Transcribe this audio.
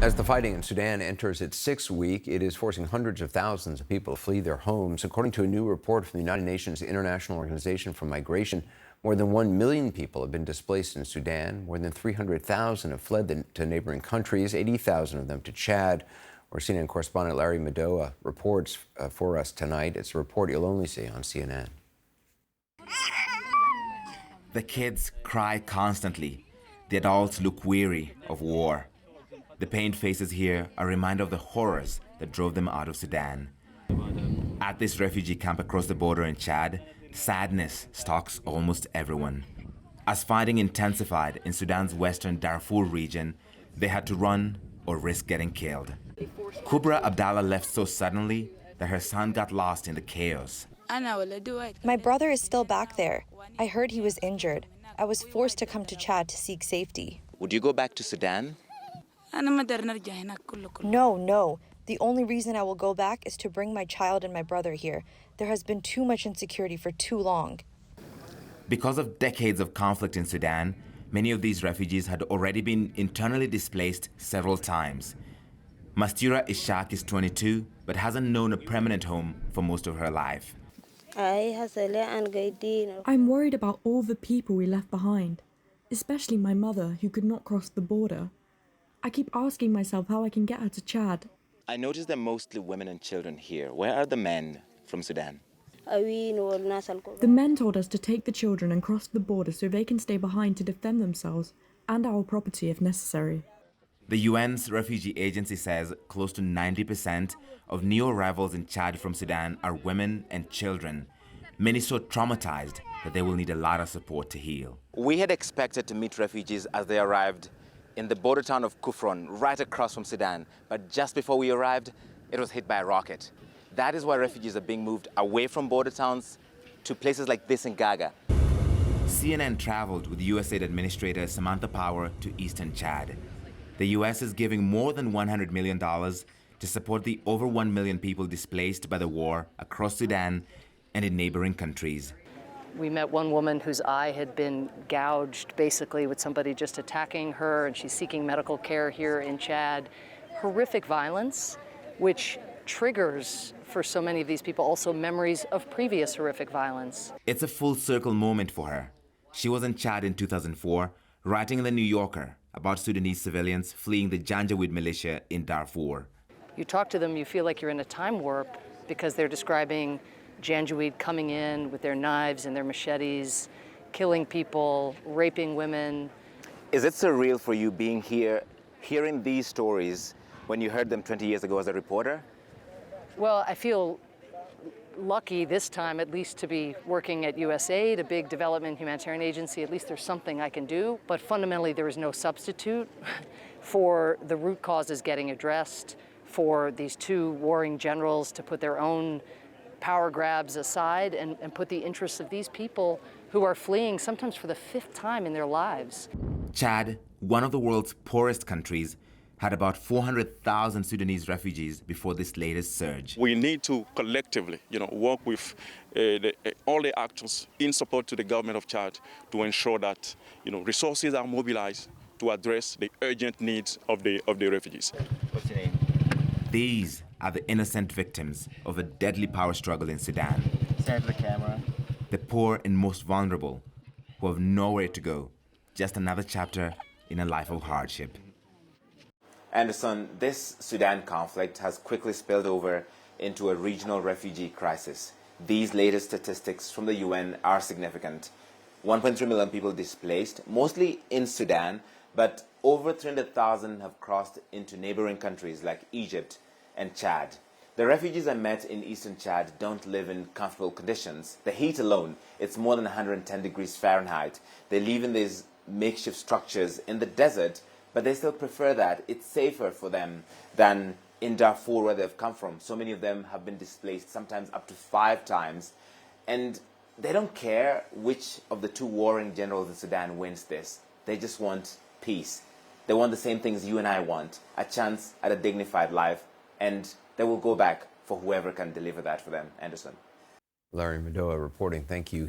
As the fighting in Sudan enters its sixth week, it is forcing hundreds of thousands of people to flee their homes. According to a new report from the United Nations International Organization for Migration, more than 1 million people have been displaced in Sudan. More than 300,000 have fled to neighboring countries, 80,000 of them to Chad, where CNN correspondent Larry Madoa reports for us tonight. It's a report you'll only see on CNN. The kids cry constantly. The adults look weary of war. The pained faces here are a reminder of the horrors that drove them out of Sudan. At this refugee camp across the border in Chad, sadness stalks almost everyone. As fighting intensified in Sudan's western Darfur region, they had to run or risk getting killed. Kubra Abdallah left so suddenly that her son got lost in the chaos. My brother is still back there. I heard he was injured. I was forced to come to Chad to seek safety. Would you go back to Sudan? No. The only reason I will go back is to bring my child and my brother here. There has been too much insecurity for too long. Because of decades of conflict in Sudan, many of these refugees had already been internally displaced several times. Mastura Ishaq is 22, but hasn't known a permanent home for most of her life. I'm worried about all the people we left behind, especially my mother, who could not cross the border. I keep asking myself how I can get her to Chad. I noticed they're mostly women and children here. Where are the men from Sudan? The men told us to take the children and cross the border so they can stay behind to defend themselves and our property if necessary. The UN's refugee agency says close to 90% of new arrivals in Chad from Sudan are women and children, many so traumatized that they will need a lot of support to heal. We had expected to meet refugees as they arrived in the border town of Kufron, right across from Sudan. But just before we arrived, it was hit by a rocket. That is why refugees are being moved away from border towns to places like this in Gaga. CNN traveled with USAID Administrator Samantha Power to eastern Chad. The US is giving more than $100 million to support the over 1 million people displaced by the war across Sudan and in neighboring countries. We met one woman whose eye had been gouged, basically, with somebody just attacking her, and she's seeking medical care here in Chad. Horrific violence, which triggers, for so many of these people, also memories of previous horrific violence. It's a full circle moment for her. She was in Chad in 2004, writing in The New Yorker about Sudanese civilians fleeing the Janjaweed militia in Darfur. You talk to them, you feel like you're in a time warp because they're describing Janjaweed coming in with their knives and their machetes, killing people, raping women. Is it surreal for you being here, hearing these stories when you heard them 20 years ago as a reporter? Well, I feel lucky this time, at least, to be working at USAID, a big development humanitarian agency. At least there's something I can do. But fundamentally, there is no substitute for the root causes getting addressed, for these two warring generals to put their own power grabs aside and put the interests of these people who are fleeing sometimes for the 5th time in their lives. Chad, one of the world's poorest countries, had about 400,000 Sudanese refugees before this latest surge. We need to collectively, work with all the actors in support to the government of Chad to ensure that, resources are mobilized to address the urgent needs of the refugees. What's your name? These are the innocent victims of a deadly power struggle in Sudan. Stand to the camera. The poor and most vulnerable, who have nowhere to go. Just another chapter in a life of hardship. Anderson, this Sudan conflict has quickly spilled over into a regional refugee crisis. These latest statistics from the UN are significant. 1.3 million people displaced, mostly in Sudan, but over 300,000 have crossed into neighboring countries like Egypt and Chad. The refugees I met in eastern Chad don't live in comfortable conditions. The heat alone, it's more than 110 degrees Fahrenheit. They live in these makeshift structures in the desert, but they still prefer that. It's safer for them than in Darfur, where they've come from. So many of them have been displaced, sometimes up to 5 times. And they don't care which of the two warring generals in Sudan wins this. They just want peace. They want the same things you and I want, a chance at a dignified life, and they will go back for whoever can deliver that for them. Anderson. Larry Madoa reporting. Thank you.